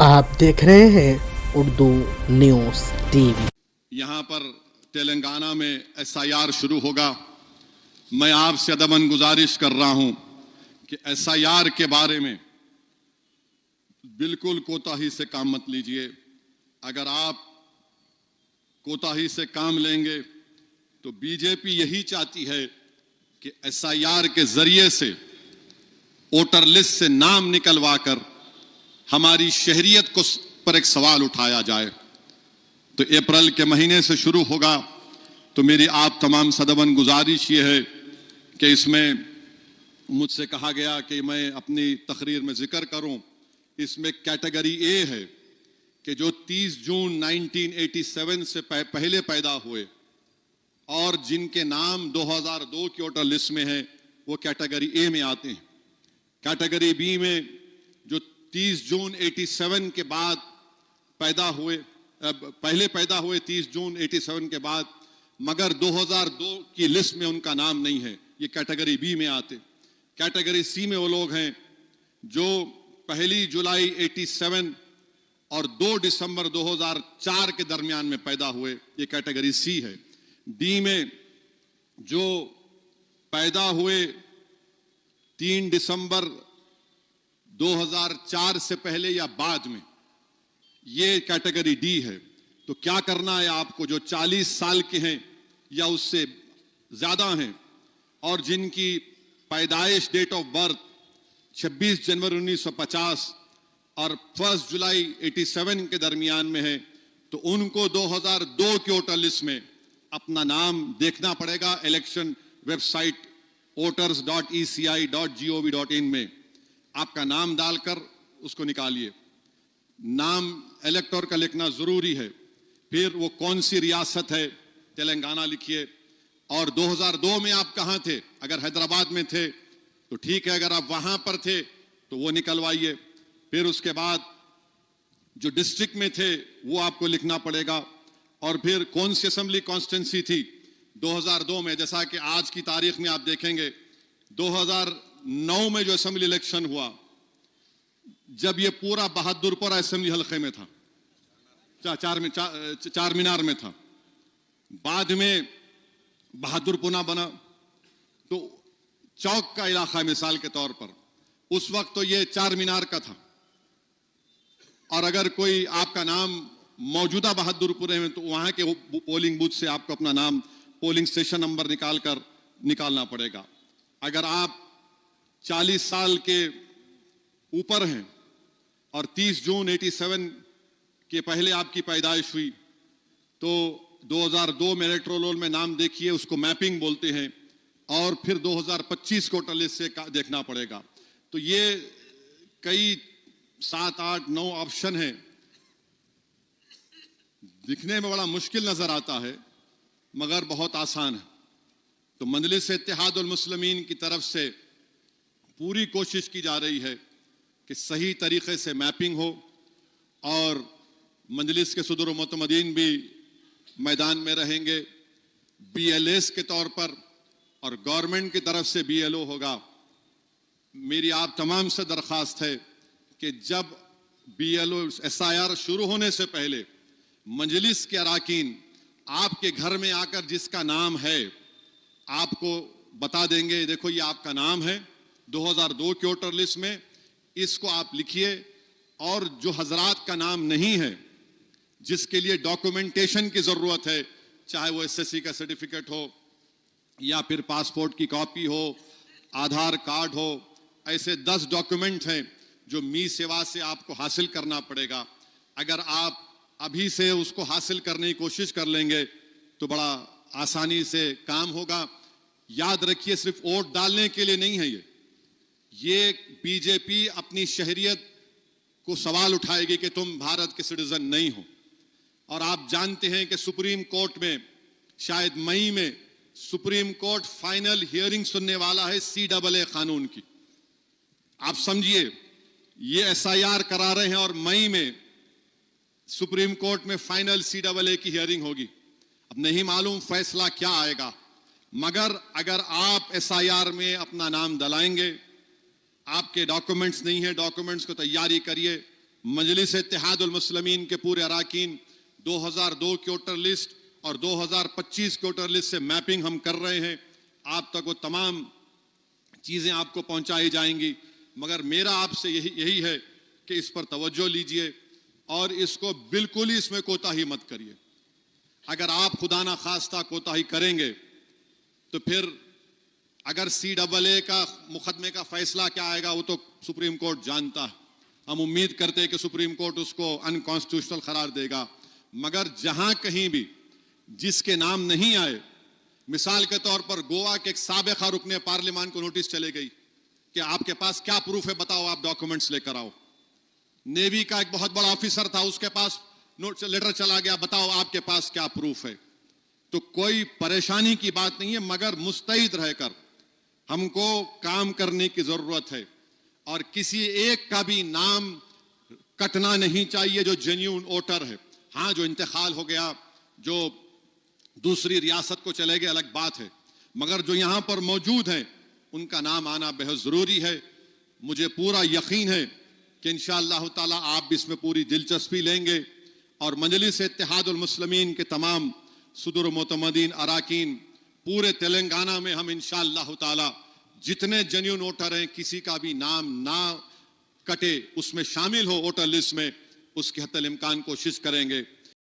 आप देख रहे हैं उर्दू न्यूज़ टीवी। यहाँ पर तेलंगाना में एसआईआर शुरू होगा। मैं आपसे अदबन गुजारिश कर रहा हूं कि एसआईआर के बारे में बिल्कुल कोताही से काम मत लीजिए। अगर आप कोताही से काम लेंगे तो बीजेपी यही चाहती है कि एसआईआर के जरिए से वोटर लिस्ट से नाम निकलवाकर हमारी शहरियत को पर एक सवाल उठाया जाए। तो अप्रैल के महीने से शुरू होगा। तो मेरी आप तमाम सदबन गुजारिश ये है कि इसमें मुझसे कहा गया कि मैं अपनी तकरीर में जिक्र करूं। इसमें कैटेगरी ए है कि जो 30 जून 1987 से पहले पैदा हुए और जिनके नाम 2002 की वोटर लिस्ट में है, वो कैटेगरी ए में आते हैं। कैटेगरी बी में जो 30 जून 87 के बाद पैदा हुए, पहले पैदा हुए 30 जून 87 के बाद, मगर 2002 की लिस्ट में उनका नाम नहीं है, ये कैटेगरी बी में आते। कैटेगरी सी में वो लोग हैं जो 1 जुलाई 87 और 2 दिसंबर 2004 के दरमियान में पैदा हुए, ये कैटेगरी सी है। डी में जो पैदा हुए 3 दिसंबर 2004 से पहले या बाद में, ये कैटेगरी डी है। तो क्या करना है आपको, जो 40 साल के हैं या उससे ज्यादा हैं और जिनकी पैदाइश डेट ऑफ बर्थ 26 जनवरी 1950 और 1 जुलाई 87 के दरमियान में है, तो उनको 2002 की वोटर लिस्ट में अपना नाम देखना पड़ेगा। इलेक्शन वेबसाइट voters.eci.gov.in में आपका नाम डालकर उसको निकालिए। नाम इलेक्टर का लिखना जरूरी है। फिर वो कौन सी रियासत है, तेलंगाना लिखिए। और 2002 में आप कहां थे, अगर हैदराबाद में थे तो ठीक है, अगर आप वहां पर थे तो वो निकलवाइए। फिर उसके बाद जो डिस्ट्रिक्ट में थे वो आपको लिखना पड़ेगा। और फिर कौन सी असेंबली कॉन्स्टिट्यूंसी थी 2002 में, जैसा कि आज की तारीख में आप देखेंगे 2009 में जो असेंबली इलेक्शन हुआ, जब ये पूरा बहादुरपुर असेंबली हल्के में था, चार मीनार में था, बाद में बहादुरपुरा बना, तो चौक का इलाका मिसाल के तौर पर, उस वक्त तो ये 4 मीनार का था। और अगर कोई आपका नाम मौजूदा बहादुरपुरे में, तो वहां के पोलिंग बूथ से आपको अपना नाम, पोलिंग स्टेशन नंबर निकालना पड़ेगा। अगर आप 40 साल के ऊपर हैं और 30 जून 87 के पहले आपकी पैदाइश हुई, तो 2002 में इलेक्टोरल रोल में नाम देखिए, उसको मैपिंग बोलते हैं। और फिर 2025 को वोटर लिस्ट से देखना पड़ेगा। तो ये कई 7, 8, 9 ऑप्शन है। दिखने में बड़ा मुश्किल नजर आता है मगर बहुत आसान है। तो मजलिस इत्तेहादुल मुस्लिमीन की तरफ से पूरी कोशिश की जा रही है कि सही तरीके से मैपिंग हो, और मजलिस के सदर मुतमदीन भी मैदान में रहेंगे BLS के तौर पर, और गवर्नमेंट की तरफ से BLO होगा। मेरी आप तमाम से दरख्वास्त है कि जब BLO SIR शुरू होने से पहले मजलिस के अराकीन आपके घर में आकर जिसका नाम है आपको बता देंगे, देखो ये आपका नाम है 2002 की वोटर लिस्ट में, इसको आप लिखिए। और जो हजरात का नाम नहीं है, जिसके लिए डॉक्यूमेंटेशन की जरूरत है, चाहे वो SSC का सर्टिफिकेट हो या फिर पासपोर्ट की कॉपी हो, आधार कार्ड हो, ऐसे 10 डॉक्यूमेंट हैं जो मी सेवा से आपको हासिल करना पड़ेगा। अगर आप अभी से उसको हासिल करने की कोशिश कर लेंगे तो बड़ा आसानी से काम होगा। याद रखिए, सिर्फ वोट डालने के लिए नहीं है ये बीजेपी अपनी शहरियत को सवाल उठाएगी कि तुम भारत के सिटीजन नहीं हो। और आप जानते हैं कि सुप्रीम कोर्ट में शायद मई में सुप्रीम कोर्ट फाइनल हियरिंग सुनने वाला है CAA कानून की। आप समझिए, ये SIR करा रहे हैं और मई में सुप्रीम कोर्ट में फाइनल CAA की हियरिंग होगी। अब नहीं मालूम फैसला क्या आएगा, मगर अगर आप SIR में अपना नाम डलाएंगे, आपके डॉक्यूमेंट्स नहीं है, डॉक्यूमेंट्स को तैयारी करिए, मजलिस इत्तेहादुल मुस्लिमीन के पूरे अराकीन 2002 की वोटर लिस्ट और 2025 की वोटर लिस्ट से मैपिंग हम कर रहे हैं। आप तक वो तमाम चीज़ें आपको पहुंचाई जाएंगी, मगर मेरा आपसे यही है कि इस पर तवज्जो लीजिए और इसको बिल्कुल ही इसमें कोताही मत करिए। अगर आप खुदा ना खास्ता कोताही करेंगे तो फिर अगर CAA का मुकदमे का फैसला क्या आएगा वो तो सुप्रीम कोर्ट जानता है। हम उम्मीद करते हैं कि सुप्रीम कोर्ट उसको अनकॉन्स्टिट्यूशनल करार देगा, मगर जहां कहीं भी जिसके नाम नहीं आए, मिसाल के तौर पर गोवा के एक साबिका रुकने पार्लियामान को नोटिस चले गई कि आपके पास क्या प्रूफ है, बताओ, आप डॉक्यूमेंट्स लेकर आओ। नेवी का एक बहुत बड़ा ऑफिसर था, उसके पास लेटर चला गया, बताओ आपके पास क्या प्रूफ है। तो कोई परेशानी की बात नहीं है, मगर मुस्तैद रहकर हमको काम करने की जरूरत है और किसी एक का भी नाम कटना नहीं चाहिए जो जेन्युइन वोटर है। हाँ, जो इंतकाल हो गया, जो दूसरी रियासत को चले गए, अलग बात है, मगर जो यहां पर मौजूद हैं उनका नाम आना बेहद जरूरी है। मुझे पूरा यकीन है कि इंशाअल्लाह ताला आप भी इसमें पूरी दिलचस्पी लेंगे और मजलिस इत्तेहादुल मुस्लिमीन के तमाम सुदूर मोतमदीन अराकीन पूरे तेलंगाना में हम इंशाअल्लाह ताला जितने जेन्युइन वोटर हैं, किसी का भी नाम ना कटे, उसमें शामिल हो वोटर लिस्ट में, उसकी हत्तल इम्कान कोशिश करेंगे।